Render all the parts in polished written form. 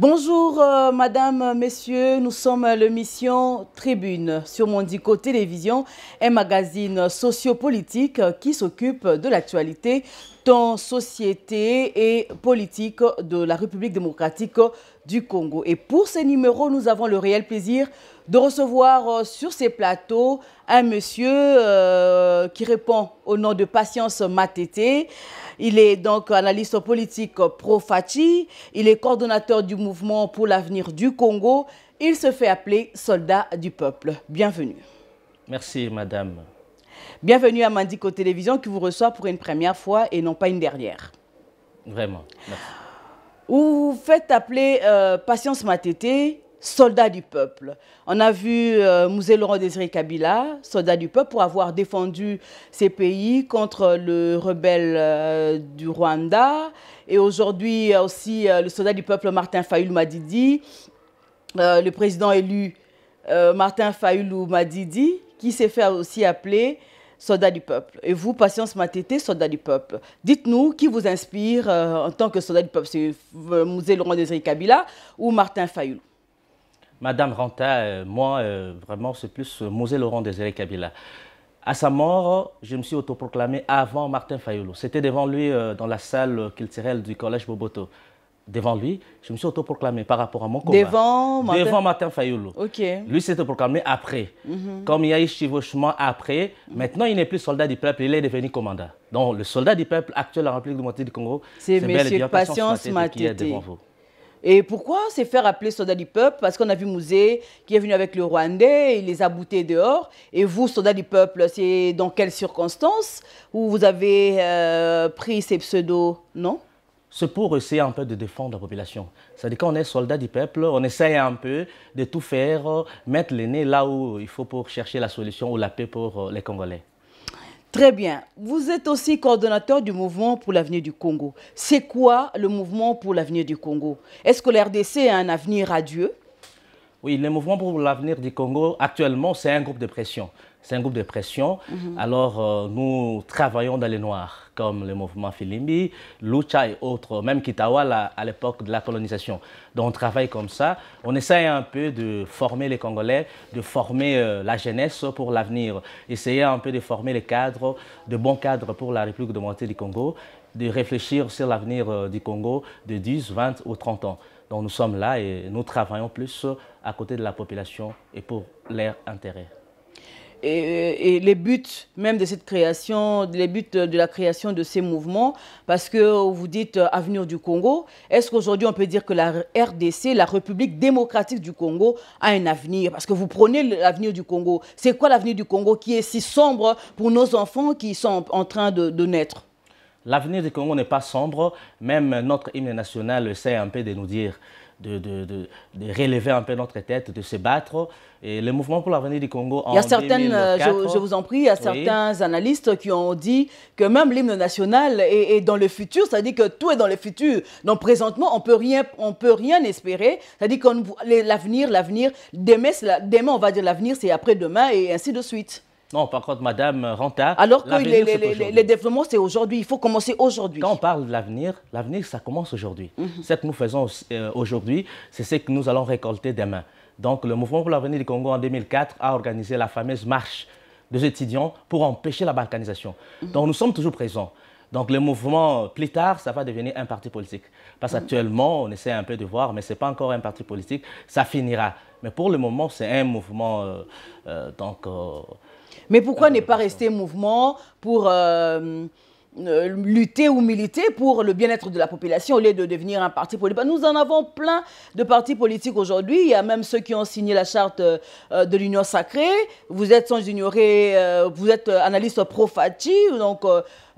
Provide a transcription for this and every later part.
Bonjour madame, messieurs, nous sommes à l'émission Tribune sur Mondico Télévision, un magazine sociopolitique qui s'occupe de l'actualité tant société et politique de la République démocratique du Congo. Et pour ces numéros, nous avons le réel plaisir de recevoir sur ces plateaux un monsieur qui répond au nom de Patience Matete. Il est donc analyste politique pro-Fachi, il est coordonnateur du mouvement pour l'avenir du Congo. Il se fait appeler soldat du peuple. Bienvenue. Merci madame. Bienvenue à Mondico Télévision qui vous reçoit pour une première fois et non pas une dernière. Vraiment, merci. Vous vous faites appeler Patience Matete, soldat du peuple. On a vu Mouzé Laurent Désiré Kabila, soldat du peuple, pour avoir défendu ces pays contre le rebelle du Rwanda. Et aujourd'hui aussi le soldat du peuple Martin Fayulu Madidi, le président élu Martin Fayulu Madidi, qui s'est fait aussi appeler soldat du peuple. Et vous, Patience Matete, soldat du peuple. Dites-nous qui vous inspire en tant que soldat du peuple. C'est Mouzé Laurent Désiré Kabila ou Martin Fayulu? Madame Ranta, moi, vraiment, c'est plus Mouzé Laurent Désiré Kabila. À sa mort, je me suis autoproclamé avant Martin Fayulu. C'était devant lui dans la salle culturelle du collège Boboto. Devant lui, je me suis autoproclamé par rapport à mon combat. Devant Martin Fayulu. Okay. Lui s'est autoproclamé après. Comme il y a eu chevauchement après, maintenant il n'est plus soldat du peuple, il est devenu commandant. Donc le soldat du peuple actuel de la République démocratique du Congo, c'est M. Patience Matete qui est devant vous. Et pourquoi se faire appeler soldat du peuple? Parce qu'on a vu Mouzé qui est venu avec le Rwandais, il les a boutés dehors. Et vous, soldat du peuple, c'est dans quelles circonstances où vous avez pris ces pseudos, non? C'est pour essayer un peu de défendre la population. C'est-à-dire qu'on est soldat du peuple, on essaye un peu de tout faire, mettre le nez là où il faut pour chercher la solution ou la paix pour les Congolais. Très bien. Vous êtes aussi coordonnateur du mouvement pour l'avenir du Congo. C'est quoi le mouvement pour l'avenir du Congo? Est-ce que l'RDC a un avenir radieux? Oui, le mouvement pour l'avenir du Congo, actuellement, c'est un groupe de pression. C'est un groupe de pression. Alors, nous travaillons dans les noirs, comme le mouvement Filimbi, Lucha et autres, même Kitawa à l'époque de la colonisation. Donc, on travaille comme ça. On essaie un peu de former les Congolais, de former la jeunesse pour l'avenir. Essayer un peu de former les cadres, de bons cadres pour la République démocratique du Congo, de réfléchir sur l'avenir du Congo de 10, 20 ou 30 ans. Donc, nous sommes là et nous travaillons plus à côté de la population et pour leur intérêt. Et les buts même de cette création, les buts de la création de ces mouvements, parce que vous dites avenir du Congo, est-ce qu'aujourd'hui on peut dire que la RDC, la République démocratique du Congo, a un avenir? Parce que vous prenez l'avenir du Congo. C'est quoi l'avenir du Congo qui est si sombre pour nos enfants qui sont en train de naître? L'avenir du Congo n'est pas sombre, même notre hymne national essaie un peu de nous dire, de relever un peu notre tête, de se battre. Et le mouvement pour l'avenir du Congo en 2004, je vous en prie, il y a certains analystes qui ont dit que même l'hymne national est dans le futur, c'est-à-dire que tout est dans le futur. Donc présentement, on peut rien espérer. C'est-à-dire que l'avenir, demain on va dire l'avenir, c'est après-demain et ainsi de suite. Non, par contre, Madame Ranta, alors que les développements, c'est aujourd'hui. Il faut commencer aujourd'hui. Quand on parle de l'avenir, l'avenir, ça commence aujourd'hui. Ce que nous faisons aujourd'hui, c'est ce que nous allons récolter demain. Donc, le Mouvement pour l'avenir du Congo, en 2004, a organisé la fameuse marche des étudiants pour empêcher la balkanisation. Donc, nous sommes toujours présents. Donc, le mouvement, plus tard, ça va devenir un parti politique. Parce qu'actuellement, on essaie un peu de voir, mais ce n'est pas encore un parti politique. Ça finira. Mais pour le moment, c'est un mouvement... Mais pourquoi ne pas rester mouvement pour lutter ou militer pour le bien-être de la population au lieu de devenir un parti politique? Nous en avons plein de partis politiques aujourd'hui. Il y a même ceux qui ont signé la charte de l'Union sacrée. Vous êtes sans ignorer, vous êtes analyste pro-Fachi. Donc,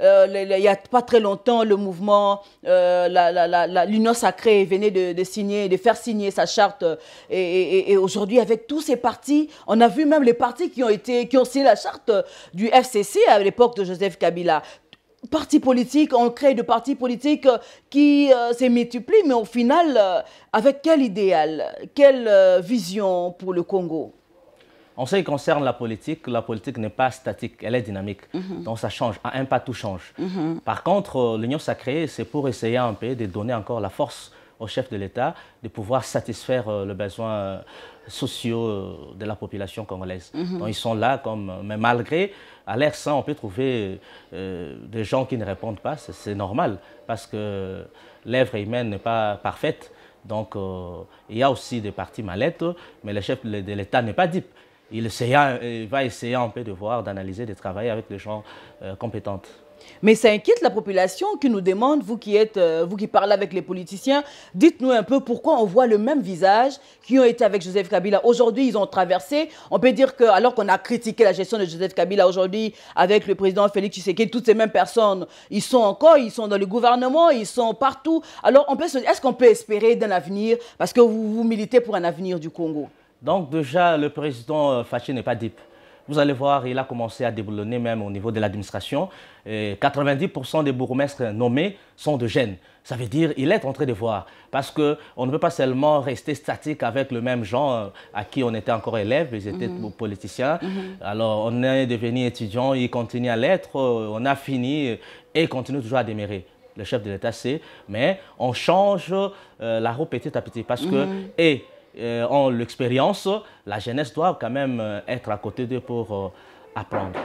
il n'y a pas très longtemps, le mouvement, l'Union sacrée venait de faire signer sa charte. Et aujourd'hui, avec tous ces partis, on a vu même les partis qui ont signé la charte du FCC à l'époque de Joseph Kabila. Partis politiques, on crée de partis politiques qui se multiplient, mais au final, avec quel idéal, quelle vision pour le Congo? En ce qui concerne la politique n'est pas statique, elle est dynamique. Donc ça change, à un pas tout change. Par contre, l'Union sacrée, c'est pour essayer un peu de donner encore la force au chef de l'État de pouvoir satisfaire les besoins sociaux de la population congolaise. Donc ils sont là, mais malgré, à l'air sain, on peut trouver des gens qui ne répondent pas, c'est normal, parce que l'œuvre humaine n'est pas parfaite. Donc il y a aussi des parties mallettes, mais le chef de l'État n'est pas dupe. Il va essayer un peu de voir, d'analyser, de travailler avec les gens compétents. Mais ça inquiète la population qui nous demande, vous qui parlez avec les politiciens, dites-nous un peu pourquoi on voit le même visage qui ont été avec Joseph Kabila. Aujourd'hui, ils ont traversé. On peut dire que, alors qu'on a critiqué la gestion de Joseph Kabila, aujourd'hui, avec le président Félix Tshisekedi, toutes ces mêmes personnes, ils sont dans le gouvernement, ils sont partout. Alors, est-ce qu'on peut espérer d'un avenir, parce que vous militez pour un avenir du Congo? Donc déjà, le président Fachi n'est pas dupe. Vous allez voir, il a commencé à déboulonner même au niveau de l'administration. 90% des bourgmestres nommés sont de jeunes. Ça veut dire qu'il est en train de voir. Parce qu'on ne peut pas seulement rester statique avec le même genre à qui on était encore élèves, ils étaient politiciens. Alors on est devenu étudiant, il continue à l'être, on a fini et il continue toujours à démérer. Le chef de l'État sait, mais on change la roue petit à petit parce que... ont l'expérience, la jeunesse doit quand même être à côté d'eux pour apprendre.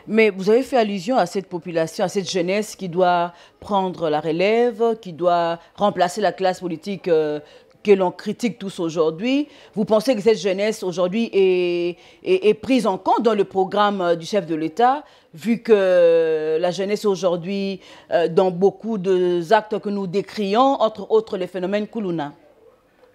Mais vous avez fait allusion à cette population, à cette jeunesse qui doit prendre la relève, qui doit remplacer la classe politique que l'on critique tous aujourd'hui. Vous pensez que cette jeunesse aujourd'hui est prise en compte dans le programme du chef de l'État, vu que la jeunesse aujourd'hui, dans beaucoup d'actes que nous décrions, entre autres les phénomènes Kuluna?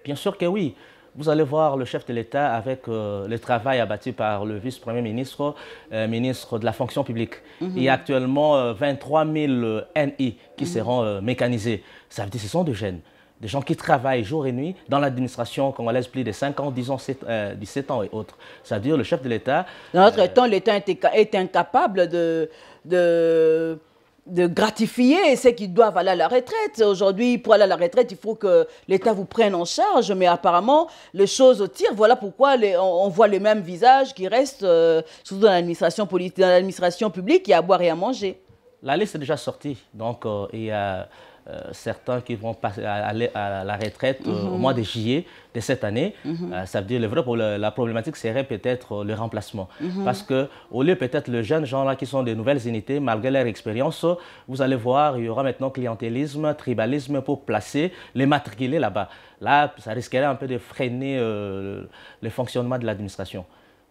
Bien sûr que oui. Vous allez voir le chef de l'État avec le travail abattu par le vice-premier ministre, ministre de la fonction publique. Il y a actuellement 23 000 NI qui seront mécanisés. Ça veut dire que ce sont des jeunes, des gens qui travaillent jour et nuit dans l'administration congolaise plus de 5 ans, 10 ans, 17 ans et autres. Ça veut dire que le chef de l'État... Dans notre temps, l'État est incapable de gratifier ceux qui doivent aller à la retraite. Aujourd'hui, pour aller à la retraite, il faut que l'État vous prenne en charge, mais apparemment, les choses tirent. Voilà pourquoi on voit les mêmes visages qui restent, surtout dans l'administration politique, dans l'administration publique, il y a à boire et à manger. La liste est déjà sortie, donc il y a certains qui vont aller à la retraite au mois de juillet de cette année. Ça veut dire, le vrai pour la problématique serait peut-être le remplacement. Parce qu'au lieu peut-être les jeunes gens là qui sont des nouvelles unités, malgré leur expérience, vous allez voir, il y aura maintenant clientélisme, tribalisme pour placer, les matriculer là-bas. Là, ça risquerait un peu de freiner le fonctionnement de l'administration.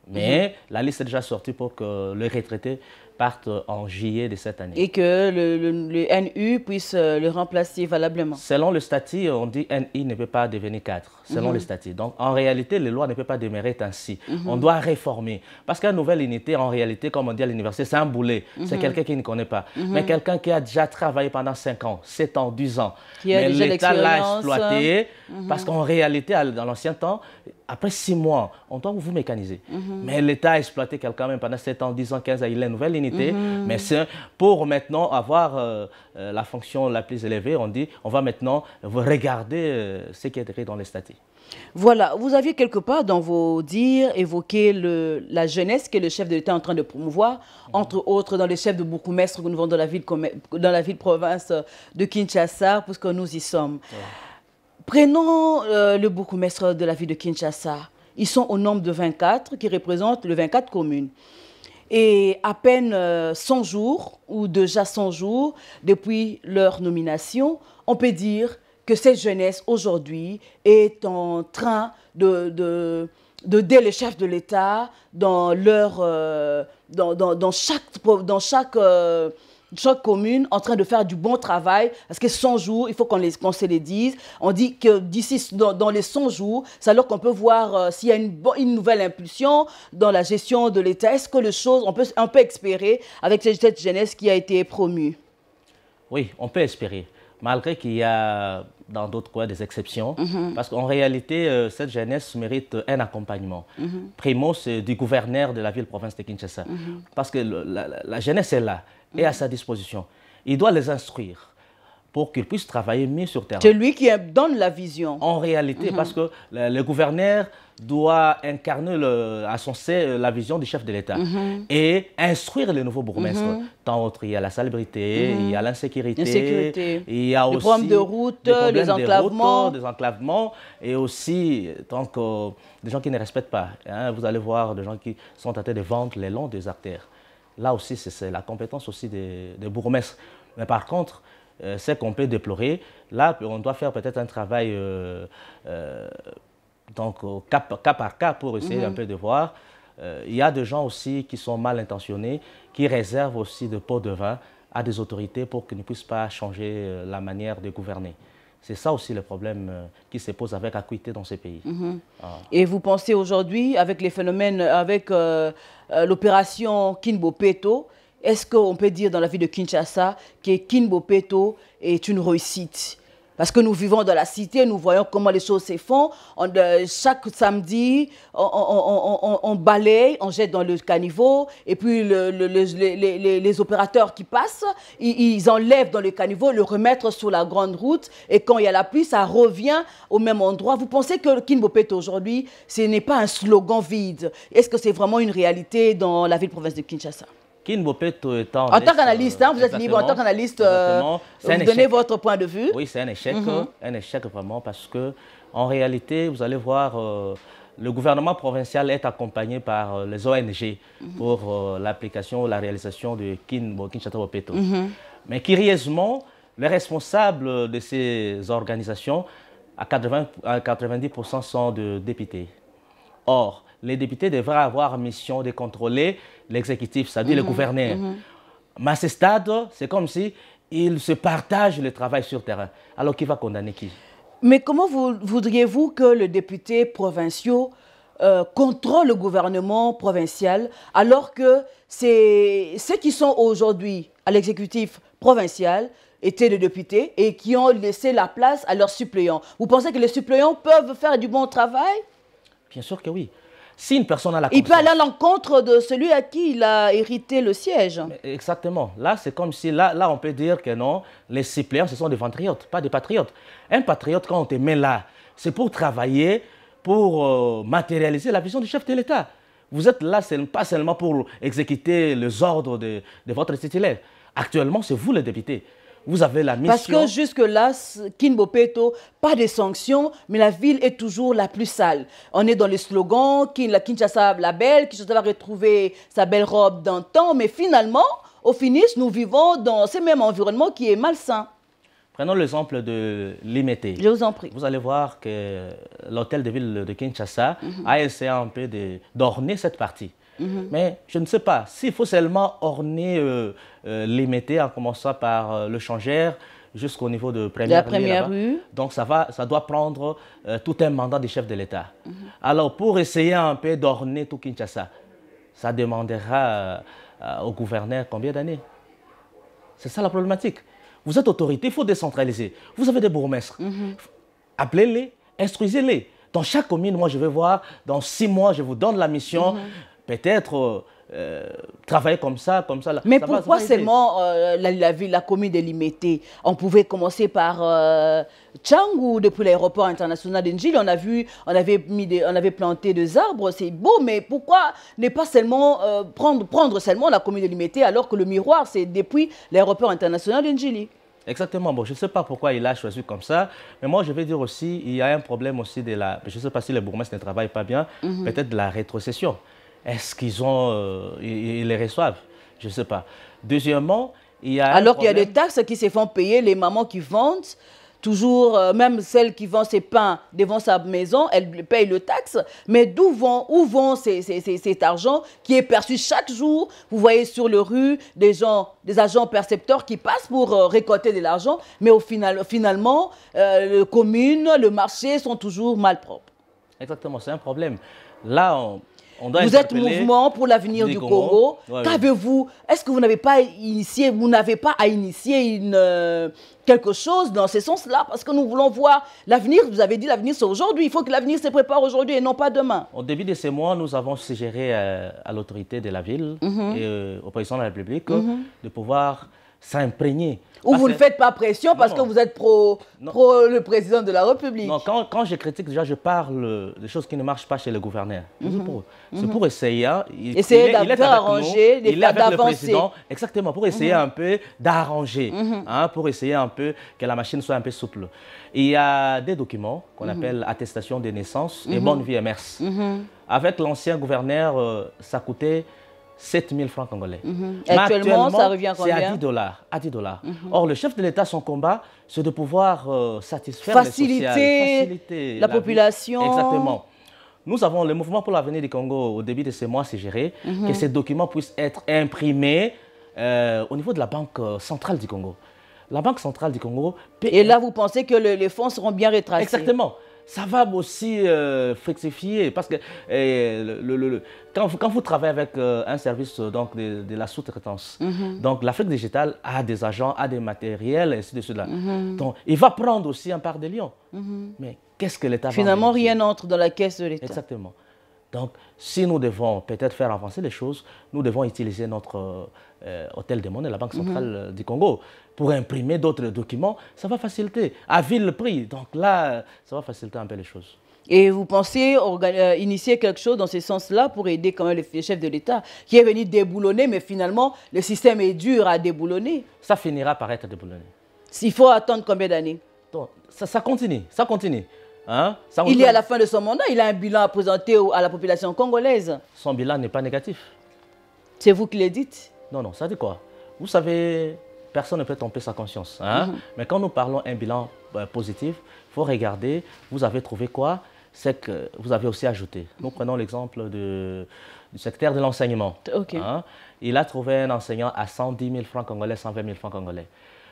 Mais la liste est déjà sortie pour que les retraités partent en juillet de cette année. Et que le NU puisse le remplacer valablement. Selon le statut, on dit NI ne peut pas devenir cadre, selon le statut. Donc en réalité, les lois ne peuvent pas demeurer ainsi. On doit réformer. Parce qu'une nouvelle unité, en réalité, comme on dit à l'université, c'est un boulet. C'est quelqu'un qui ne connaît pas. Mais quelqu'un qui a déjà travaillé pendant 5 ans, 7 ans, 10 ans. Mais l'État l'a exploité parce qu'en réalité, dans l'ancien temps, après 6 mois, on doit vous mécaniser. Mais l'État a exploité quelqu'un même pendant 7 ans, 10 ans, 15 ans, il a une nouvelle unité. Mais pour maintenant avoir la fonction la plus élevée, on dit, on va maintenant regarder ce qui est écrit dans les statuts. Voilà, vous aviez quelque part dans vos dires évoqué la jeunesse que le chef de l'État est en train de promouvoir, entre autres dans les chefs de bourgmestre que nous avons dans la ville-province de Kinshasa, puisque nous y sommes. Prenons le bourgmestre de la ville de Kinshasa. Ils sont au nombre de 24, qui représentent les 24 communes. Et à peine 100 jours, ou déjà 100 jours, depuis leur nomination, on peut dire que cette jeunesse, aujourd'hui, est en train d'aider les chefs de l'État dans chaque commune en train de faire du bon travail, parce que 100 jours, il faut qu'on se les dise. On dit que d'ici, dans les 100 jours, c'est alors qu'on peut voir s'il y a une nouvelle impulsion dans la gestion de l'État. Est-ce que on peut espérer avec cette jeunesse qui a été promue? Oui, on peut espérer, malgré qu'il y a dans d'autres coins des exceptions, parce qu'en réalité, cette jeunesse mérite un accompagnement. Primo, c'est du gouverneur de la ville-province de Kinshasa, parce que la jeunesse est là, et à sa disposition. Il doit les instruire. pour qu'ils puissent travailler mieux sur terrain. C'est lui qui donne la vision. En réalité, parce que le gouverneur doit incarner à son sein la vision du chef de l'État et instruire les nouveaux bourgmestres. Tant il y a la salubrité, il y a l'insécurité, il y a aussi les problèmes de route, les enclavements. Des enclavements et aussi donc, des gens qui ne respectent pas. Hein, vous allez voir des gens qui sont en train de vendre les longs des artères. Là aussi, c'est la compétence aussi des bourgmestres. Mais par contre, c'est qu'on peut déplorer. Là, on doit faire peut-être un travail donc, cas par cas pour essayer un peu de voir. Il y a des gens aussi qui sont mal intentionnés, qui réservent aussi des pots de vin à des autorités pour qu'ils ne puissent pas changer la manière de gouverner. C'est ça aussi le problème qui se pose avec acuité dans ces pays. Et vous pensez aujourd'hui, avec les phénomènes, avec l'opération Kinbo-Peto, est-ce qu'on peut dire dans la ville de Kinshasa que Kinbo-Peto est une réussite? Parce que nous vivons dans la cité, nous voyons comment les choses se font. Chaque samedi, on balaye, on jette dans le caniveau. Et puis les opérateurs qui passent, ils enlèvent dans le caniveau, le remettre sur la grande route. Et quand il y a la pluie, ça revient au même endroit. Vous pensez que Kinbo-Peto aujourd'hui, ce n'est pas un slogan vide? Est-ce que c'est vraiment une réalité dans la ville-province de Kinshasa? Kinbo-Peto étant... En tant qu'analyste, vous êtes libre, en tant qu'analyste, vous donnez votre point de vue. Oui, c'est un échec vraiment parce que en réalité, vous allez voir, le gouvernement provincial est accompagné par les ONG pour l'application ou la réalisation de Kinshasa-Peto. Mais curieusement, les responsables de ces organisations, à 90% sont de députés. Or, les députés devraient avoir mission de contrôler l'exécutif, c'est-à-dire le gouverneur. Mais à ce stade, c'est comme si ils se partagent le travail sur terrain. Alors, qui va condamner qui? Mais comment voudriez-vous que les députés provinciaux contrôlent le gouvernement provincial alors que ceux qui sont aujourd'hui à l'exécutif provincial étaient des députés et qui ont laissé la place à leurs suppléants? Vous pensez que les suppléants peuvent faire du bon travail? Bien sûr que oui. Si une personne a la conscience... Il peut aller à l'encontre de celui à qui il a hérité le siège. Exactement. Là, c'est comme si, là, on peut dire que non, les suppléants, ce sont des patriotes, pas des patriotes. Un patriote, quand on te met là, c'est pour travailler, pour matérialiser la vision du chef de l'État. Vous êtes là, pas seulement pour exécuter les ordres de votre titulaire. Actuellement, c'est vous les députés. Vous avez la mission... Parce que jusque-là, Kinbo-Peto, pas de sanctions, mais la ville est toujours la plus sale. On est dans les slogans, Kinshasa la belle, Kinshasa va retrouver sa belle robe d'antan, mais finalement, au finish, nous vivons dans ce même environnement qui est malsain. Prenons l'exemple de Limete. Je vous en prie. Vous allez voir que l'hôtel de ville de Kinshasa a essayé un peu d'orner cette partie. Mais je ne sais pas, s'il faut seulement orner Limete en commençant par le Changère jusqu'au niveau de la première rue. Donc ça doit prendre tout un mandat du chef de l'État. Alors pour essayer un peu d'orner tout Kinshasa, ça demandera au gouverneur combien d'années? C'est ça la problématique. Vous êtes autorité, il faut décentraliser. Vous avez des bourgmestres. Appelez-les, instruisez-les. Dans chaque commune, moi je vais voir, dans 6 mois, je vous donne la mission. Peut-être travailler comme ça. Là. Mais ça pourquoi seulement la commune de Limete? On pouvait commencer par Tchang ou depuis l'aéroport international d'Njili, on avait planté des arbres, c'est beau, mais pourquoi ne pas seulement prendre seulement la commune de Limete alors que le miroir, c'est depuis l'aéroport international d'Njili? Exactement. Bon, je ne sais pas pourquoi il a choisi comme ça, mais moi je vais dire aussi, il y a un problème aussi de la... Je ne sais pas si les bourgmestres ne travaillent pas bien, peut-être de la rétrocession. Est-ce qu'ils ils les reçoivent? Je ne sais pas. Deuxièmement, il y a alors qu'il y a des taxes qui se font payer, les mamans qui vendent, toujours, même celle qui vend ses pains devant sa maison, elle paye le taxe. Mais où vont cet argent qui est perçu chaque jour? Vous voyez sur les rues des agents percepteurs qui passent pour récolter de l'argent, mais finalement, les communes, le marché sont toujours malpropres. Exactement, c'est un problème. Là, vous êtes mouvement pour l'avenir du Congo. Qu'avez-vous? Est-ce que vous n'avez pas initié, à initier quelque chose dans ce sens-là? Parce que nous voulons voir l'avenir. Vous avez dit l'avenir c'est aujourd'hui. Il faut que l'avenir se prépare aujourd'hui et non pas demain. Au début de ces mois, nous avons suggéré à l'autorité de la ville et au président de la République de pouvoir s'imprégner. Ou vous ne faites pas pression parce que vous êtes pro le président de la République. Non, quand je critique, déjà, je parle des choses qui ne marchent pas chez le gouverneur. C'est pour essayer. Essayer d'arranger, d'avancer. Exactement, pour essayer un peu d'arranger, pour essayer un peu que la machine soit un peu souple. Il y a des documents qu'on appelle attestation de naissance et bonne vie et mœurs. Avec l'ancien gouverneur, ça coûtait 7 000 francs congolais. Actuellement, ça revient à combien? C'est à 10 $. Or, le chef de l'État, son combat, c'est de pouvoir satisfaire faciliter la population. Exactement. Nous avons le mouvement pour l'avenir du Congo, au début de ce mois, c'est géré, que ces documents puissent être imprimés au niveau de la Banque centrale du Congo. La Banque centrale du Congo... Et là, vous pensez que les fonds seront bien retracés? Exactement. Ça va aussi fructifier parce que quand vous travaillez avec un service donc, de la sous-traitance, donc l'Afrique digitale a des agents, a des matériels, et ainsi de suite. Donc il va prendre aussi un part des lions. Mais qu'est-ce que l'État va Finalement, rien n'entre dans la caisse de l'État. Exactement. Donc, si nous devons peut-être faire avancer les choses, nous devons utiliser notre hôtel des monnaies, la Banque centrale du Congo, pour imprimer d'autres documents. Ça va faciliter, à vil prix. Donc là, ça va faciliter un peu les choses. Et vous pensez initier quelque chose dans ce sens-là pour aider quand même le chef de l'État qui est venu déboulonner, mais finalement, le système est dur à déboulonner. Ça finira par être déboulonné. Il faut attendre combien d'années? Ça continue, ça continue. Hein? Il est à la fin de son mandat, il a un bilan à présenter à la population congolaise. Son bilan n'est pas négatif. C'est vous qui le dites? Non, non, ça dit quoi? Vous savez, personne ne peut tromper sa conscience. Hein? Mais quand nous parlons d'un bilan positif, il faut regarder, vous avez trouvé quoi? C'est que vous avez aussi ajouté. Nous prenons l'exemple du secteur de l'enseignement. Hein? Il a trouvé un enseignant à 110 000 francs congolais, 120 000 francs congolais.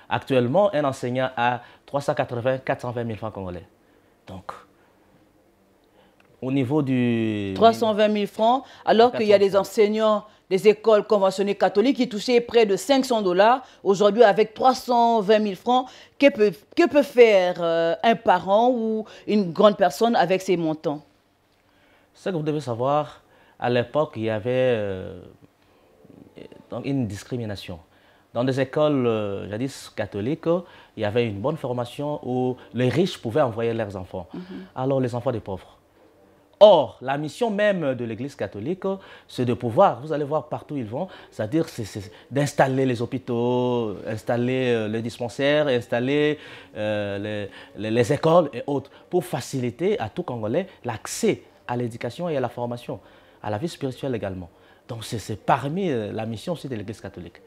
Actuellement, un enseignant à 380, 420 000 francs congolais. Donc, au niveau du... 320 000 francs, alors qu'il y a des enseignants des écoles conventionnées catholiques qui touchaient près de 500 $. Aujourd'hui, avec 320 000 francs, que peut faire un parent ou une grande personne avec ces montants? Ce que vous devez savoir, à l'époque, il y avait une discrimination. Dans des écoles, jadis catholiques, il y avait une bonne formation où les riches pouvaient envoyer leurs enfants. Alors les enfants des pauvres. Or, la mission même de l'Église catholique, c'est de pouvoir, vous allez voir partout où ils vont, c'est-à-dire d'installer les hôpitaux, installer les dispensaires, installer les écoles et autres, pour faciliter à tout Congolais l'accès à l'éducation et à la formation, à la vie spirituelle également. Donc c'est parmi la mission aussi de l'Église catholique.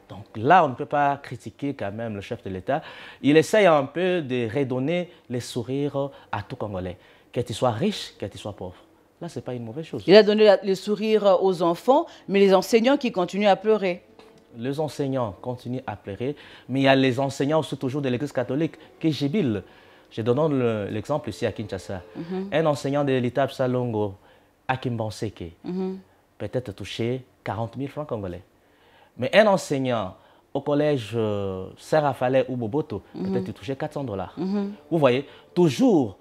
Donc là, on ne peut pas critiquer quand même le chef de l'État. Il essaye un peu de redonner les sourires à tout Congolais, qu'il soit riche, qu'il soit pauvre. Là, ce n'est pas une mauvaise chose. Il a donné le sourire aux enfants, mais les enseignants qui continuent à pleurer. Les enseignants continuent à pleurer, mais il y a les enseignants aussi toujours de l'Église catholique qui jubilent. Je donne l'exemple ici à Kinshasa. Un enseignant de l'État Salongo, à Kimbanseke, peut-être touché 40 000 francs congolais. Mais un enseignant au collège Saint-Raphaël ou Boboto, peut-être touché 400 $. Vous voyez, toujours,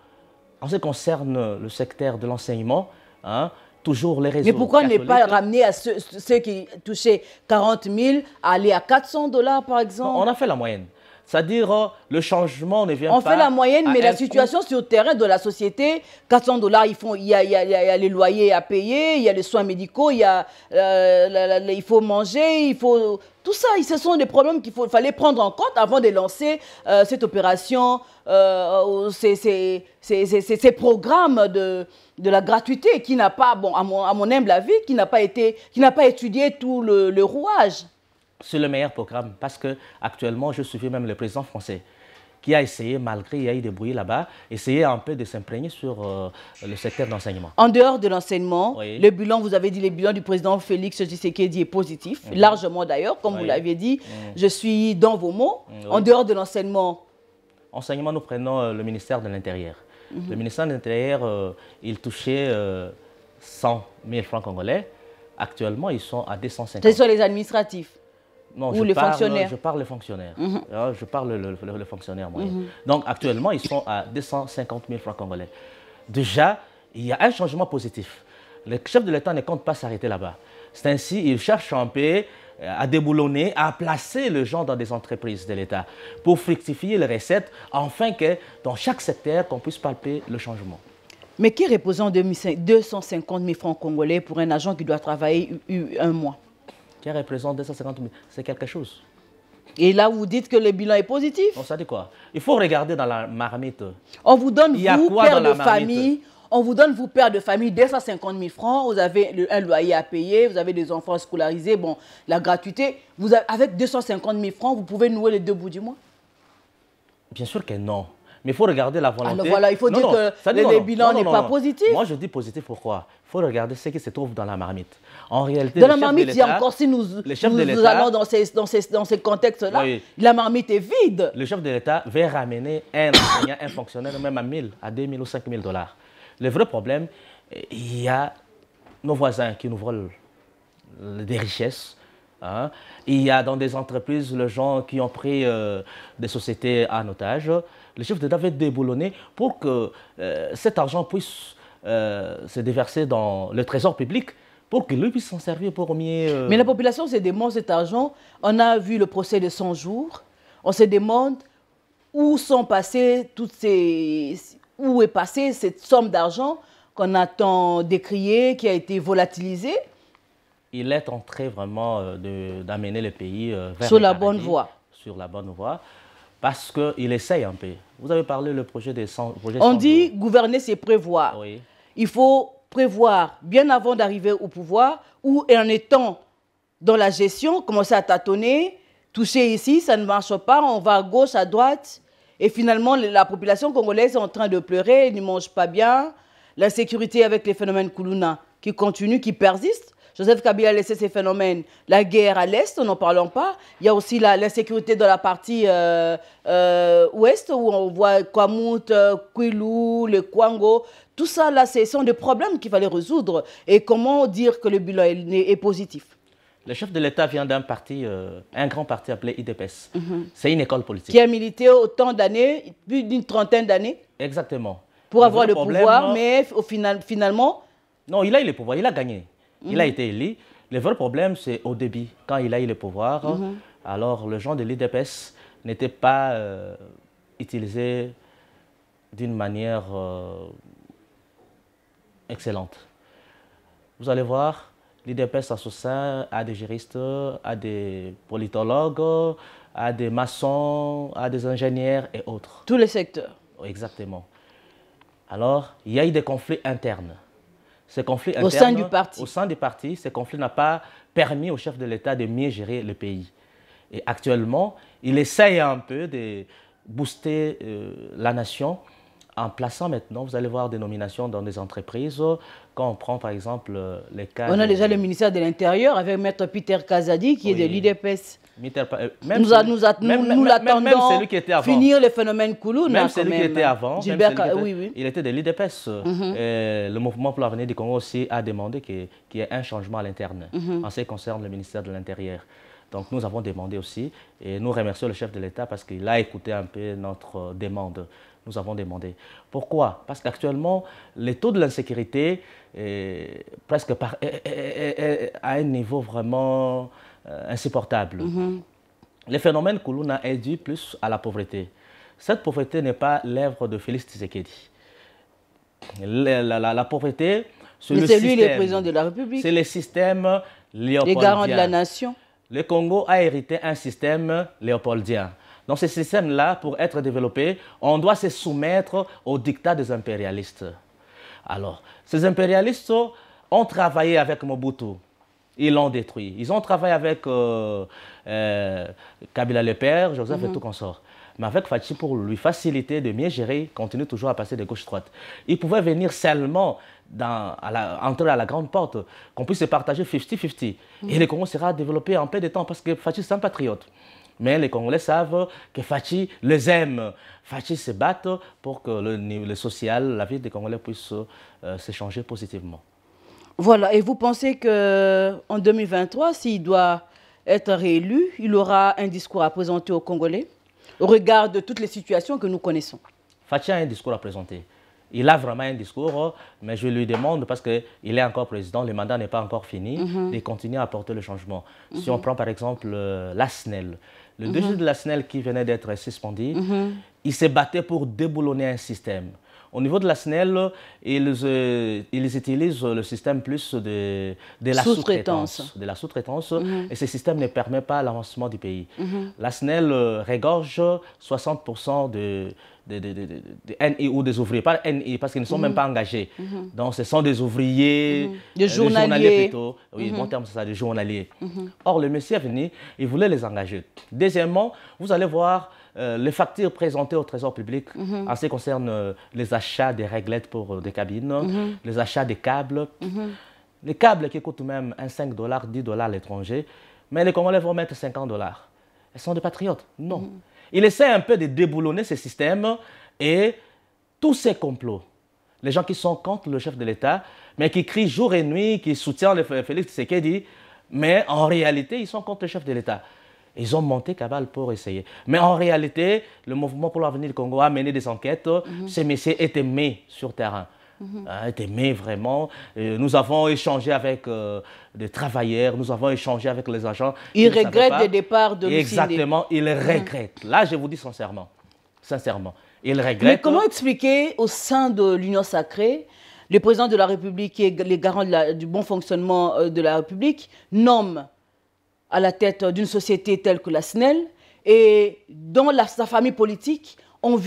en ce qui concerne le secteur de l'enseignement, hein, toujours les réseaux. Mais pourquoi ne pas ramener à ceux qui touchaient 40 000 à aller à 400 $ par exemple? On a fait la moyenne. C'est-à-dire, le changement ne vient pas... On fait la moyenne, mais la situation sur le terrain de la société, 400 $, il y a les loyers à payer, il y a les soins médicaux, il faut manger, il faut... Tout ça, ce sont des problèmes qu'il fallait prendre en compte avant de lancer cette opération, ces programmes de la gratuité qui n'a pas, bon, à mon humble avis, qui n'a pas étudié tout le rouage. C'est le meilleur programme parce qu'actuellement, je suivais même le président français qui a essayé, malgré il y a eu des bruits là-bas, essayer un peu de s'imprégner sur le secteur d'enseignement. En dehors de l'enseignement, oui. Le bilan, vous avez dit, le bilan du président Félix Tshisekedi est positif, largement d'ailleurs, comme vous l'avez dit. Je suis dans vos mots. En dehors de l'enseignement. Enseignement, nous prenons le ministère de l'Intérieur. Le ministère de l'Intérieur, il touchait 100 000 francs congolais. Actuellement, ils sont à 250 000. Ce sont les administratifs? Non, ou les fonctionnaires? Je parle les fonctionnaires. Je parle le fonctionnaire moyen. Donc actuellement, ils sont à 250 000 francs congolais. Déjà, il y a un changement positif. Le chef de l'État ne compte pas s'arrêter là-bas. C'est ainsi, il cherche un peu à déboulonner, à placer les gens dans des entreprises de l'État pour fructifier les recettes, afin que dans chaque secteur, qu'on puisse palper le changement. Mais qui représente 250 000 francs congolais pour un agent qui doit travailler un mois? Qui représente 250 000, c'est quelque chose. Et là, vous dites que le bilan est positif? On ça dit quoi? Il faut regarder dans la marmite. On vous donne, vous, père de famille, on vous donne, vous, père de famille, 250 000 francs, vous avez un loyer à payer, vous avez des enfants scolarisés, bon, la gratuité. Vous avez, avec 250 000 francs, vous pouvez nouer les deux bouts du mois? Bien sûr que non. Mais il faut regarder la volonté. Alors voilà, il faut dire que le bilan n'est pas positif. Moi, je dis positif, pourquoi? Il faut regarder ce qui se trouve dans la marmite. En réalité, dans la marmite, il y a encore, si nous allons dans ces contextes-là, oui, la marmite est vide. Le chef de l'État veut ramener un enseignant, un fonctionnaire, même à 1000, à 2000 ou 5000 $. Le vrai problème, il y a nos voisins qui nous volent des richesses. Hein. Il y a dans des entreprises les gens qui ont pris des sociétés en otage. Le chef d'État veut déboulonner pour que cet argent puisse se déverser dans le trésor public pour que lui puisse s'en servir pour mieux... Mais la population se demande cet argent. On a vu le procès de 100 jours. On se demande où sont passées toutes ces... Où est passée cette somme d'argent qu'on a tant décriée, qui a été volatilisée? Il est en train vraiment d'amener le pays vers sur la bonne voie. Sur la bonne voie, parce qu'il essaye un peu. Vous avez parlé du projet des 100 jours. On dit gouverner, c'est prévoir. Oui. Il faut prévoir bien avant d'arriver au pouvoir, ou en étant dans la gestion, commencer à tâtonner, toucher ici, ça ne marche pas, on va à gauche, à droite, et finalement la population congolaise est en train de pleurer, elle ne mange pas bien, l'insécurité avec les phénomènes Kuluna qui continuent, qui persistent. Joseph Kabila a laissé ces phénomènes. La guerre à l'Est, n'en parlons pas. Il y a aussi l'insécurité dans la partie ouest, où on voit Kwamut, Kwilu, le Kwango. Tout ça, là, ce sont des problèmes qu'il fallait résoudre. Et comment dire que le bilan est positif? Le chef de l'État vient d'un parti, un grand parti appelé IDPS. C'est une école politique. Qui a milité autant d'années, plus d'une trentaine d'années. Exactement. Pour avoir le pouvoir, mais finalement... Non, il a eu le pouvoir, il a gagné. Il a été élu. Le vrai problème, c'est au début. Quand il a eu le pouvoir, alors les gens de l'IDPS n'étaient pas utilisés d'une manière excellente. Vous allez voir, l'IDPS à son sein a des juristes, a des politologues, a des maçons, a des ingénieurs et autres. Tous les secteurs. Exactement. Alors, il y a eu des conflits internes. Ces conflits internes, au sein du parti, ces conflits n'ont pas permis au chef de l'État de mieux gérer le pays. Et actuellement, il essaye un peu de booster la nation en plaçant maintenant, vous allez voir des nominations dans des entreprises. Quand on prend par exemple les cas... On a déjà le ministère de l'Intérieur avec Maître Peter Kazadi qui est de l'IDPS. Nous l'attendons finir le phénomène Kuluna. Même celui qui était avant, oui. il était de l'IDPS. Le mouvement pour l'avenir du Congo aussi a demandé qu'il y ait un changement à l'interne en ce qui concerne le ministère de l'Intérieur. Donc nous avons demandé aussi, et nous remercions le chef de l'État parce qu'il a écouté un peu notre demande. Nous avons demandé. Pourquoi? Parce qu'actuellement, le taux de l'insécurité est presque à un niveau vraiment insupportable. Le phénomène Kuluna est dû plus à la pauvreté. Cette pauvreté n'est pas l'œuvre de Félix Tshisekedi. La pauvreté, c'est le système. Lui, le président de la République. C'est le système léopoldien. Les garants de la nation. Le Congo a hérité un système léopoldien. Dans ce système-là, pour être développé, on doit se soumettre au dictat des impérialistes. Alors, ces impérialistes ont travaillé avec Mobutu. Ils l'ont détruit. Ils ont travaillé avec Kabila le père, Joseph et tout consort. Mais avec Fachi, pour lui faciliter de mieux gérer, il continue toujours à passer de gauche-droite. Il pouvait venir seulement entrer à la grande porte, qu'on puisse se partager 50-50. Et le Congo sera développé en peu de temps parce que Fachi, c'est un patriote. Mais les Congolais savent que Fachi les aime. Fachi se bat pour que le social, la vie des Congolais puisse se changer positivement. Voilà, et vous pensez qu'en 2023, s'il doit être réélu, il aura un discours à présenter aux Congolais au regard de toutes les situations que nous connaissons? Fachi a un discours à présenter. Il a vraiment un discours, mais je lui demande, parce qu'il est encore président, le mandat n'est pas encore fini, de continuer à apporter le changement. Si on prend par exemple la SNEL, le DG de la SNEL qui venait d'être suspendu, il s'est battu pour déboulonner un système. Au niveau de la SNEL, ils utilisent le système plus de la sous-traitance. Et ce système ne permet pas l'avancement du pays. La SNEL regorge 60% de NI ou des ouvriers, pas NI parce qu'ils ne sont même pas engagés. Donc ce sont des ouvriers, des journaliers plutôt. Oui, bon terme c'est ça, des journaliers. Or le monsieur est venu, il voulait les engager. Deuxièmement, vous allez voir les factures présentées au Trésor public en ce qui concerne les achats des réglettes pour des cabines, les achats des câbles. Les câbles qui coûtent même 5 $, 10 $ à l'étranger, mais les Congolais vont mettre 50 $. Elles sont des patriotes? Non. Il essaie un peu de déboulonner ce système et tous ces complots, les gens qui sont contre le chef de l'État, mais qui crient jour et nuit, qui soutiennent Félix Tshisekedi, mais en réalité, ils sont contre le chef de l'État. Ils ont monté cabale pour essayer. Mais en réalité, le mouvement pour l'avenir du Congo a mené des enquêtes. Ces messieurs étaient mis sur terrain. Étaient mis vraiment. Nous avons échangé avec des travailleurs, nous avons échangé avec les agents. Ils regrettent le départ de Lucinde. Exactement, ils regrettent. Là, je vous dis sincèrement. Sincèrement. Ils regrettent. Mais comment expliquer au sein de l'Union sacrée, le président de la République et les garants du bon fonctionnement de la République nomment à la tête d'une société telle que la SNEL, et dans sa famille politique, on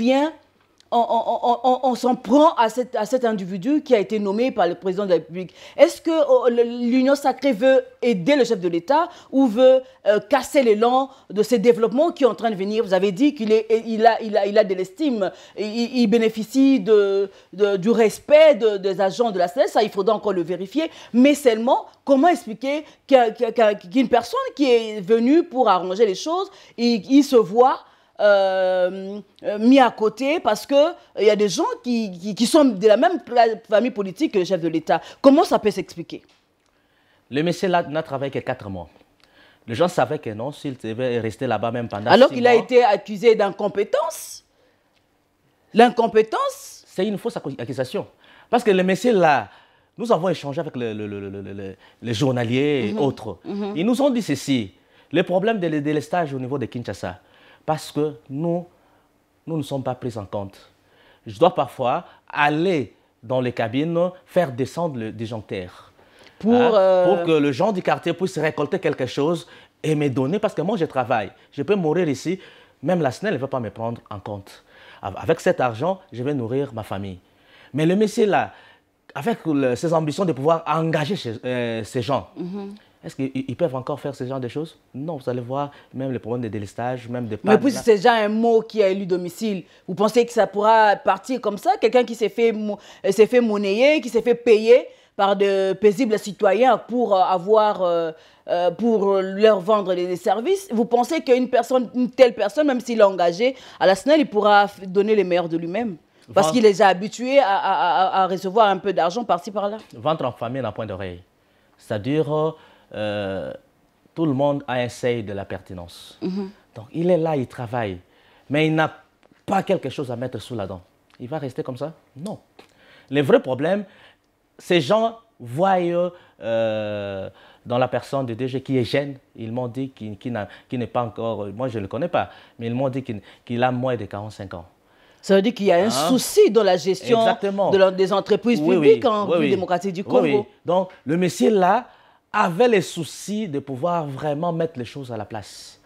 s'en prend à cet individu qui a été nommé par le président de la République. Est-ce que l'Union sacrée veut aider le chef de l'État ou veut casser l'élan de ces développements qui sont en train de venir? Vous avez dit qu'il a de l'estime, il bénéficie du respect des agents de la SNEL, ça il faudra encore le vérifier, mais seulement, comment expliquer qu'une personne qui est venue pour arranger les choses, il se voit mis à côté parce qu'il y a des gens qui sont de la même famille politique que le chef de l'État. Comment ça peut s'expliquer? Le monsieur n'a travaillé que 4 mois. Les gens savaient que non, s'il devait rester là-bas même pendant 6 mois. Alors qu'il a été accusé d'incompétence? L'incompétence? C'est une fausse accusation. Parce que le monsieur là, nous avons échangé avec les journaliers et autres. Ils nous ont dit ceci, le problème de délestage au niveau de Kinshasa, parce que nous ne sommes pas pris en compte. Je dois parfois aller dans les cabines, faire descendre le disjoncteur. Pour que les gens du quartier puissent récolter quelque chose et me donner, parce que moi je travaille. Je peux mourir ici, même la SNEL ne va pas me prendre en compte. Avec cet argent, je vais nourrir ma famille. Mais le monsieur là, avec ses ambitions de pouvoir engager ces gens, est-ce qu'ils peuvent encore faire ce genre de choses? Non, vous allez voir, même les problèmes de délestage, même de... Mais puis c'est déjà un mot qui a élu domicile. Vous pensez que ça pourra partir comme ça? Quelqu'un qui s'est fait monnayer, qui s'est fait payer par de paisibles citoyens pour pour leur vendre des services. Vous pensez qu'une telle personne, même s'il est engagé à la SNEL, il pourra donner les meilleurs de lui-même? Parce qu'il est déjà habitué à recevoir un peu d'argent par-ci par-là. Ventre en famille n'a point d'oreille. C'est-à-dire... tout le monde a un seuil de la pertinence. Donc, il est là, il travaille, mais il n'a pas quelque chose à mettre sous la dent. Il va rester comme ça? Non. Le vrai problème, ces gens voient dans la personne de DG qui est jeune, ils m'ont dit qu'il n'est pas encore, moi je ne le connais pas, mais ils m'ont dit qu'il a moins de 45 ans. Ça veut dire qu'il y a un souci dans la gestion des entreprises publiques en République démocratique du Congo. Donc, le monsieur là, avait les soucis de pouvoir vraiment mettre les choses à la place.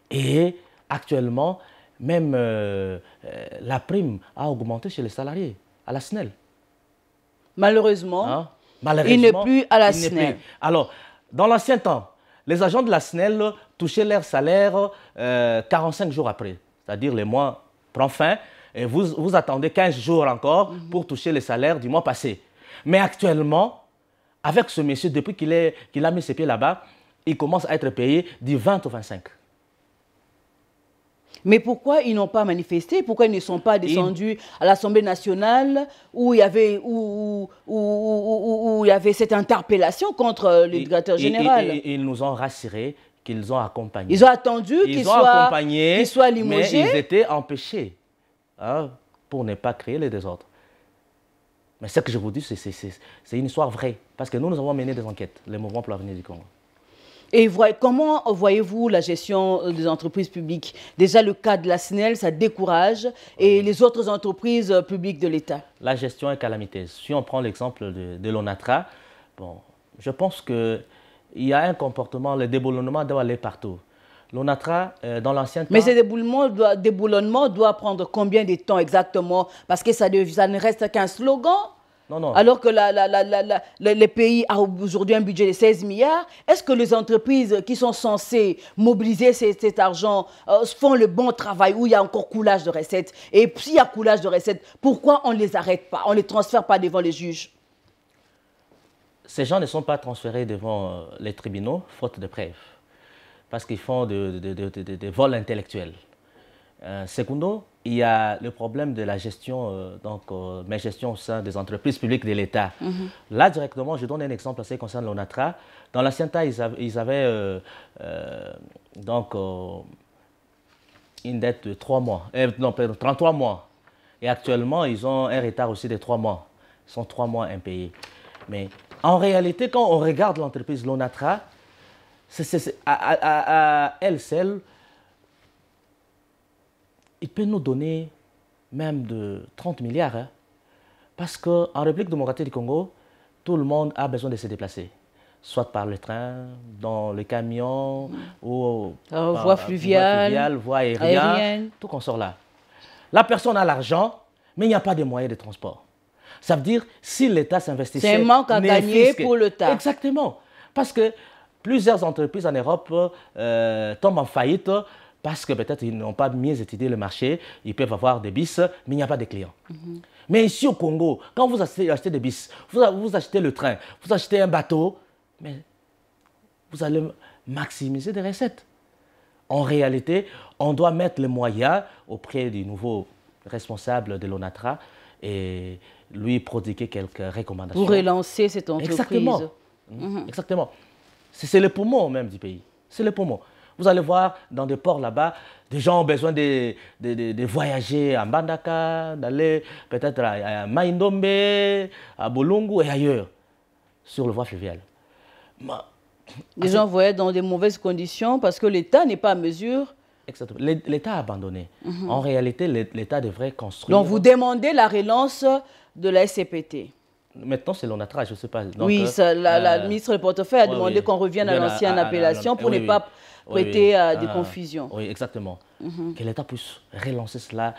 Et actuellement, même la prime a augmenté chez les salariés, à la SNEL. Malheureusement, il n'est plus à la SNEL. Alors, dans l'ancien temps, les agents de la SNEL touchaient leur salaire 45 jours après. C'est-à-dire le mois prend fin et vous attendez 15 jours encore pour toucher le salaire du mois passé. Mais actuellement, avec ce monsieur, depuis qu'il a mis ses pieds là-bas, il commence à être payé du 20 au 25. Mais pourquoi ils n'ont pas manifesté? Pourquoi ils ne sont pas descendus à l'Assemblée nationale où il y avait cette interpellation contre le directeur général? Ils nous ont rassurés qu'ils ont accompagné. Ils ont attendu qu'ils soient limogés. Mais ils étaient empêchés pour ne pas créer les désordres. Mais ce que je vous dis, c'est une histoire vraie. Parce que nous avons mené des enquêtes, le mouvement pour l'avenir du Congo. Et comment voyez-vous la gestion des entreprises publiques? Déjà, le cas de la SNEL, ça décourage, et les autres entreprises publiques de l'État? La gestion est calamiteuse. Si on prend l'exemple de l'ONATRA, bon, je pense qu'il y a un comportement, le déboulonnement doit aller partout. L'ONATRA, dans l'ancien temps... Mais ce déboulonnement doit prendre combien de temps exactement? Parce que ça ne reste qu'un slogan. Non, non. Alors que le pays a aujourd'hui un budget de 16 milliards, est-ce que les entreprises qui sont censées mobiliser cet argent font le bon travail où il y a encore coulage de recettes? Et s'il y a coulage de recettes, pourquoi on ne les arrête pas? On ne les transfère pas devant les juges? Ces gens ne sont pas transférés devant les tribunaux, faute de preuves, parce qu'ils font des vols intellectuels. Secondo, il y a le problème de la gestion, ma gestion au sein des entreprises publiques de l'État. Là, directement, je donne un exemple qui concerne l'ONATRA. Dans l'ancien temps, ils avaient une dette de 3 mois, non, 33 mois. Et actuellement, ils ont un retard aussi de 3 mois. Ils sont 3 mois impayés. Mais en réalité, quand on regarde l'entreprise l'ONATRA, à elle seule, il peut nous donner même de 30 milliards. Hein, parce qu'en République démocratique du Congo, tout le monde a besoin de se déplacer. Soit par le train, dans le camion, ou par voie fluviale, voie aérienne, tout qu'on sort là. La personne a l'argent, mais il n'y a pas de moyens de transport. Ça veut dire, si l'État s'investissait... C'est un manque à gagner pour l'État. Exactement. Parce que plusieurs entreprises en Europe tombent en faillite parce que peut-être ils n'ont pas mieux étudié le marché, ils peuvent avoir des bis, mais il n'y a pas de clients. Mais ici au Congo, quand vous achetez des bis, vous achetez le train, vous achetez un bateau, mais vous allez maximiser des recettes. En réalité, on doit mettre les moyens auprès du nouveau responsable de l'ONATRA et lui prodiguer quelques recommandations. Pour relancer cette entreprise. Exactement. Exactement. C'est le poumon même du pays. C'est le poumon. Vous allez voir dans des ports là-bas, des gens ont besoin de voyager à Mbandaka, d'aller peut-être à Maïndombe, à Bolungu et ailleurs, sur le voie fluviale. Les gens voyagent dans de mauvaises conditions parce que l'État n'est pas à mesure. Exactement. L'État a abandonné. En réalité, l'État devrait construire... Donc vous demandez la relance de la SCPT. Maintenant, c'est l'ONATRA, je ne sais pas. Donc, oui, la ministre du portefeuille a demandé qu'on revienne à l'ancienne appellation pour ne pas prêter à des confusions. Oui, exactement. Que l'État puisse relancer cela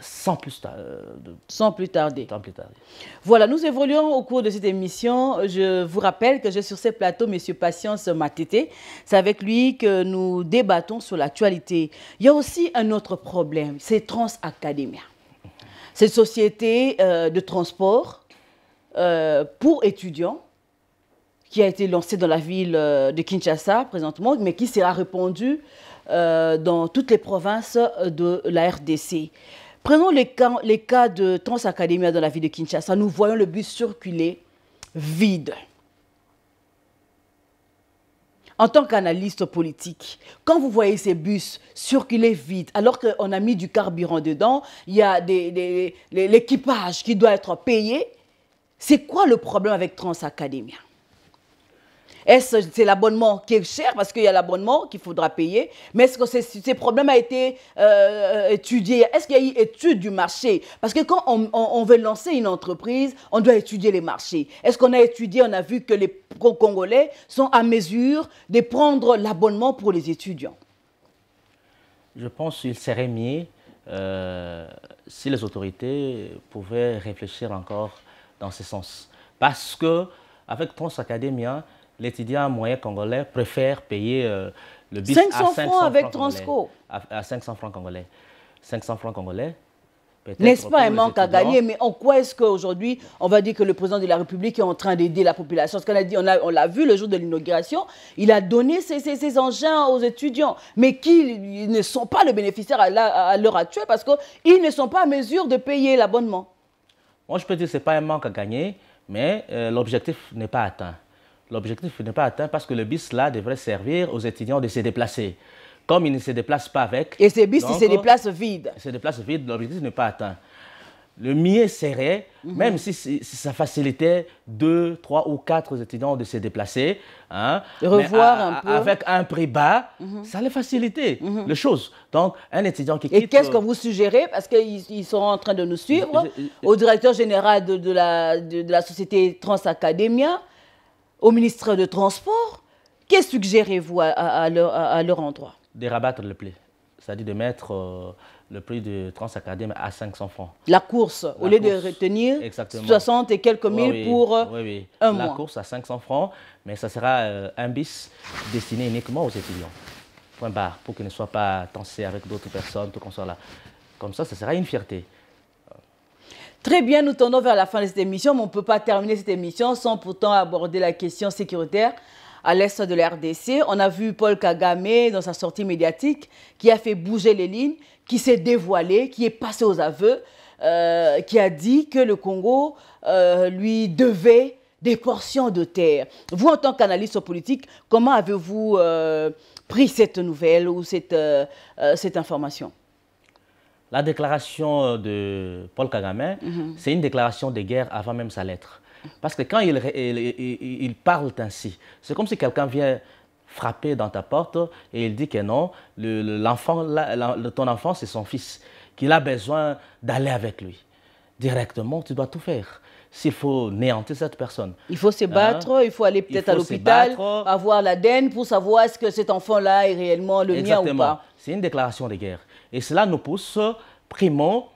sans plus tarder. Voilà, nous évoluons au cours de cette émission. Je vous rappelle que j'ai sur ce plateau M. Patience Matete. C'est avec lui que nous débattons sur l'actualité. Il y a aussi un autre problème, c'est Transacademia. Cette société de transport pour étudiants qui a été lancée dans la ville de Kinshasa présentement, mais qui sera répandue dans toutes les provinces de la RDC. Prenons les cas de Transacademia dans la ville de Kinshasa. Nous voyons le bus circuler vide. En tant qu'analyste politique, quand vous voyez ces bus circuler vide, alors qu'on a mis du carburant dedans, il y a l'équipage qui doit être payé, c'est quoi le problème avec Transacademia? Est-ce que c'est l'abonnement qui est cher parce qu'il y a l'abonnement qu'il faudra payer? Mais est-ce que ce problème a été étudié? Est-ce qu'il y a eu étude du marché? Parce que quand on veut lancer une entreprise, on doit étudier les marchés. Est-ce qu'on a étudié, on a vu que les Congolais sont à mesure de prendre l'abonnement pour les étudiants? Je pense qu'il serait mieux si les autorités pouvaient réfléchir encore dans ce sens. Parce que avec Transacademia, l'étudiant moyen congolais préfère payer le bus 500 francs avec Transco. À 500 francs congolais. 500 francs congolais. N'est-ce pas un manque à gagner? Mais en quoi est-ce qu'aujourd'hui, on va dire que le président de la République est en train d'aider la population? Ce qu'on a dit, on l'a vu le jour de l'inauguration, il a donné ces engins aux étudiants, mais qui ne sont pas le bénéficiaire à l'heure actuelle parce qu'ils ne sont pas à mesure de payer l'abonnement. Moi, je peux dire que ce n'est pas un manque à gagner, mais l'objectif n'est pas atteint. L'objectif n'est pas atteint parce que le bus là devrait servir aux étudiants de se déplacer. Comme ils ne se déplacent pas avec... Et ces bus, ils se déplacent vides. Ils se déplacent vides, l'objectif n'est pas atteint. le mieux serait, même si ça facilitait 2, 3 ou 4 étudiants de se déplacer, hein, de revoir un peu. Avec un prix bas, ça allait faciliter les choses. Donc, un étudiant qui quitte... Et qu'est-ce que vous suggérez, parce qu'ils sont en train de nous suivre, au directeur général de la société Transacademia, au ministre de Transport, qu'est-ce que suggérez-vous à leur endroit? De rabattre le prix, c'est-à-dire de mettre le prix de Transacadémie à 500 francs. La course, au lieu de retenir 60 et quelques mille pour un mois. La course à 500 francs, mais ça sera un bis destiné uniquement aux étudiants. Point barre, pour qu'ils ne soient pas tensés avec d'autres personnes, tout comme ça là. Comme ça sera une fierté. Très bien, nous tendons vers la fin de cette émission, mais on ne peut pas terminer cette émission sans pourtant aborder la question sécuritaire à l'est de la RDC. On a vu Paul Kagame dans sa sortie médiatique qui a fait bouger les lignes, qui s'est dévoilé, qui est passé aux aveux, qui a dit que le Congo lui devait des portions de terre. Vous, en tant qu'analyste politique, comment avez-vous pris cette nouvelle ou cette information? La déclaration de Paul Kagame, c'est une déclaration de guerre avant même sa lettre. Parce que quand il parle ainsi, c'est comme si quelqu'un vient frapper dans ta porte et il dit que non, ton enfant c'est son fils, qu'il a besoin d'aller avec lui. Directement, tu dois tout faire. S'il faut néantir cette personne. Il faut se battre, il faut aller peut-être à l'hôpital, avoir l'ADN pour savoir est-ce que cet enfant-là est réellement le mien ou pas. C'est une déclaration de guerre. Et cela nous pousse, primo,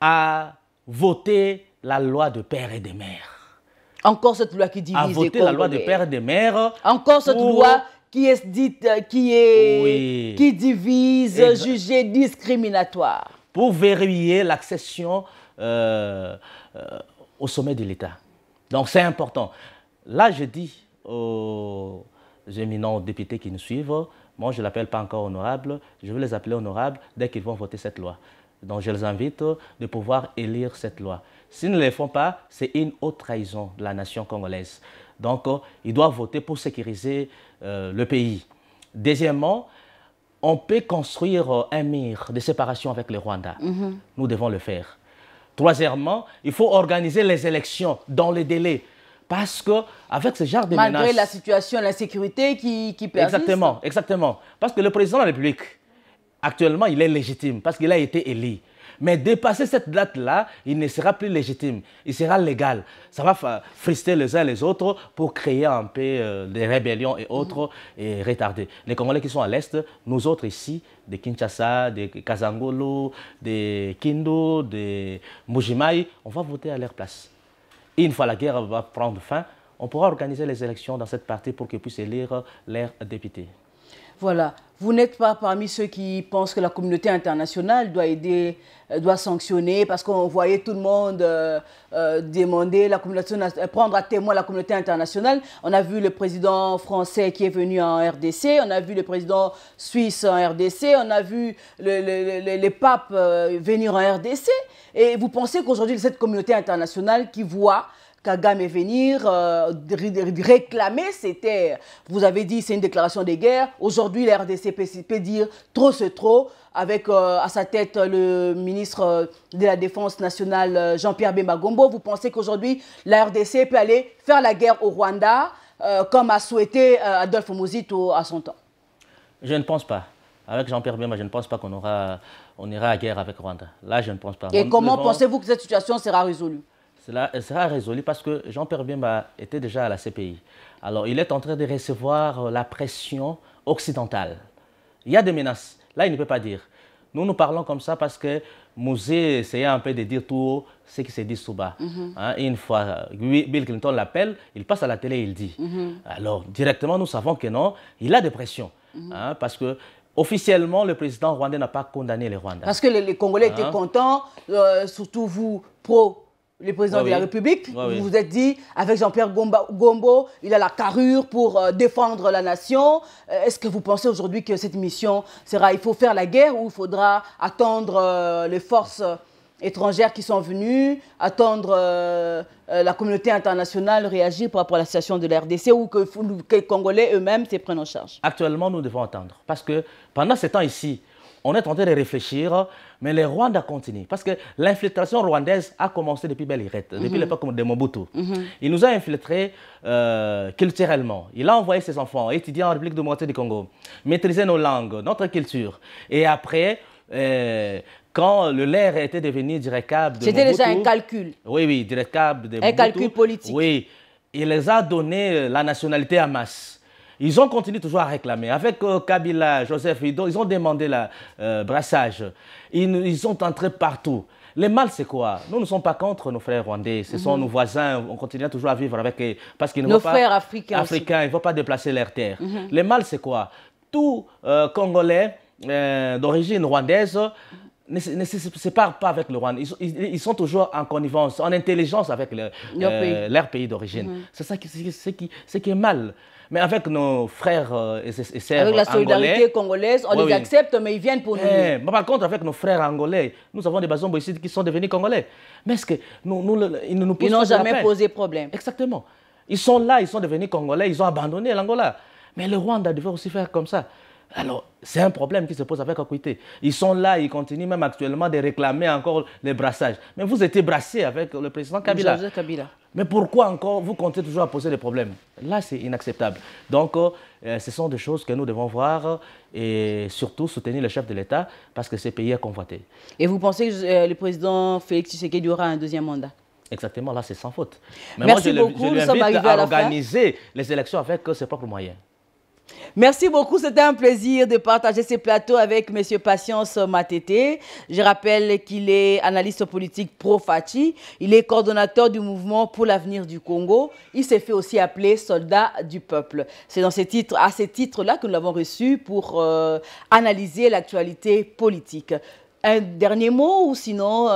à voter la loi de père et de mère. Encore cette loi qui divise les Congolais. À voter la loi de père et de mère. Encore cette loi qui est dite, qui divise, jugée discriminatoire. Pour verrouiller l'accession au sommet de l'État. Donc c'est important. Là, je dis aux éminents députés qui nous suivent, moi je ne l'appelle pas encore honorable, je vais les appeler honorables dès qu'ils vont voter cette loi. Donc je les invite de pouvoir élire cette loi. S'ils ne le font pas, c'est une haute trahison de la nation congolaise. Donc ils doivent voter pour sécuriser le pays. Deuxièmement, on peut construire un mur de séparation avec le Rwanda. Nous devons le faire. Troisièmement, il faut organiser les élections dans les délais. Parce qu'avec ce genre de menaces... Malgré la situation, l'insécurité qui persiste. Exactement, exactement. Parce que le président de la République, actuellement, il est légitime parce qu'il a été élu. Mais dépasser cette date-là, il ne sera plus légitime. Il sera légal. Ça va frister les uns les autres pour créer un peu des rébellions et autres et retarder. Les Congolais qui sont à l'Est, nous autres ici, de Kinshasa, de Kazangolo, de Kindu, de Mujimai, on va voter à leur place. Et une fois la guerre va prendre fin, on pourra organiser les élections dans cette partie pour qu'ils puissent élire leurs députés. Voilà. Vous n'êtes pas parmi ceux qui pensent que la communauté internationale doit aider, doit sanctionner, parce qu'on voyait tout le monde demander la communauté, prendre à témoin la communauté internationale. On a vu le président français qui est venu en RDC, on a vu le président suisse en RDC, on a vu les papes venir en RDC. Et vous pensez qu'aujourd'hui, cette communauté internationale qui voit Kagame venir réclamer ses terres. Vous avez dit c'est une déclaration de guerre. Aujourd'hui, la RDC peut dire trop c'est trop, avec à sa tête le ministre de la Défense nationale Jean-Pierre Bemba Gombo. Vous pensez qu'aujourd'hui, la RDC peut aller faire la guerre au Rwanda, comme a souhaité Adolphe Muzito à son temps? Je ne pense pas. Avec Jean-Pierre Bemba, je ne pense pas qu'on ira à guerre avec Rwanda. Là, je ne pense pas. Et comment pensez-vous que cette situation sera résolue? Cela sera résolu parce que Jean-Pierre Bemba était déjà à la CPI. Alors, il est en train de recevoir la pression occidentale. Il y a des menaces. Là, il ne peut pas dire. Nous parlons comme ça parce que Mouzé essayait un peu de dire tout haut ce qui se dit sous bas. Et une fois Bill Clinton l'appelle, il passe à la télé et il dit. Alors, directement, nous savons que non, il a des pressions. Parce que officiellement, le président rwandais n'a pas condamné les Rwandais. Parce que les Congolais étaient contents, surtout vous, le président de la République, vous vous êtes dit, avec Jean-Pierre Gombo, il a la carrure pour défendre la nation. Est-ce que vous pensez aujourd'hui que cette mission sera, il faut faire la guerre ou il faudra attendre les forces étrangères qui sont venues, attendre la communauté internationale réagir par rapport à la situation de la RDC ou que les Congolais eux-mêmes se prennent en charge? Actuellement, nous devons attendre. Parce que pendant ce temps ici, on est en train de réfléchir, mais le Rwanda continue. Parce que l'infiltration rwandaise a commencé depuis Belle Irette, depuis l'époque de Mobutu. Il nous a infiltrés culturellement. Il a envoyé ses enfants étudier en République démocratique du Congo, maîtriser nos langues, notre culture. Et après, quand le LER était devenu direcable de Mobutu... C'était déjà un calcul. Oui, oui, direcable de Mobutu. Un calcul politique. Oui, il les a donné la nationalité à masse. Ils ont continué toujours à réclamer. Avec Kabila, Joseph, ils ont demandé le brassage. Ils sont entrés partout. Le mal, c'est quoi? Nous ne sommes pas contre nos frères rwandais. Ce sont nos voisins. On continue toujours à vivre avec eux. Parce qu'ils ne vont pas... Nos frères africains. Ils ne vont pas déplacer leurs terres. Le mal, c'est quoi? Tout Congolais d'origine rwandaise ne se séparent pas avec le Rwanda. Ils sont toujours en connivence, en intelligence avec leur pays d'origine. C'est ça qui est mal. Mais avec nos frères et sœurs avec la solidarité angolais, congolaise, on les accepte, mais ils viennent pour nous. Par contre, avec nos frères angolais, nous avons des Bazombo ici qui sont devenus congolais. Mais est-ce que ils ne nous posent Ils n'ont jamais posé problème. Exactement. Ils sont là, ils sont devenus congolais, ils ont abandonné l'Angola. Mais le Rwanda devait aussi faire comme ça. Alors, c'est un problème qui se pose avec Okuité. Ils sont là, ils continuent même actuellement de réclamer encore les brassages. Mais vous étiez brassé avec le président Kabila. Mais pourquoi encore vous continuez toujours à poser des problèmes? Là, c'est inacceptable. Donc, ce sont des choses que nous devons voir et surtout soutenir le chef de l'État parce que ce pays est convoité. Et vous pensez que le président Félix Tshisekedi aura un deuxième mandat? Exactement, là, c'est sans faute. Mais merci moi, beaucoup. je lui invite à organiser les élections avec ses propres moyens. Merci beaucoup, c'était un plaisir de partager ces plateaux avec M. Patience Matete. Je rappelle qu'il est analyste politique pro-Fachi. Il est coordonnateur du mouvement pour l'avenir du Congo. Il s'est fait aussi appeler soldat du peuple. C'est à ces titres-là que nous l'avons reçu pour analyser l'actualité politique. Un dernier mot ou sinon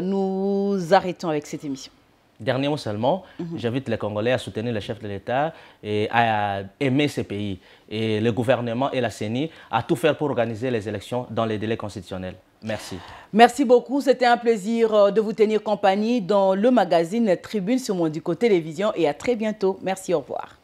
nous arrêtons avec cette émission? Dernier mot seulement, j'invite les Congolais à soutenir le chef de l'État et à aimer ce pays. Et le gouvernement et la CENI à tout faire pour organiser les élections dans les délais constitutionnels. Merci. Merci beaucoup. C'était un plaisir de vous tenir compagnie dans le magazine Tribune sur Mondico Télévision et à très bientôt. Merci, au revoir.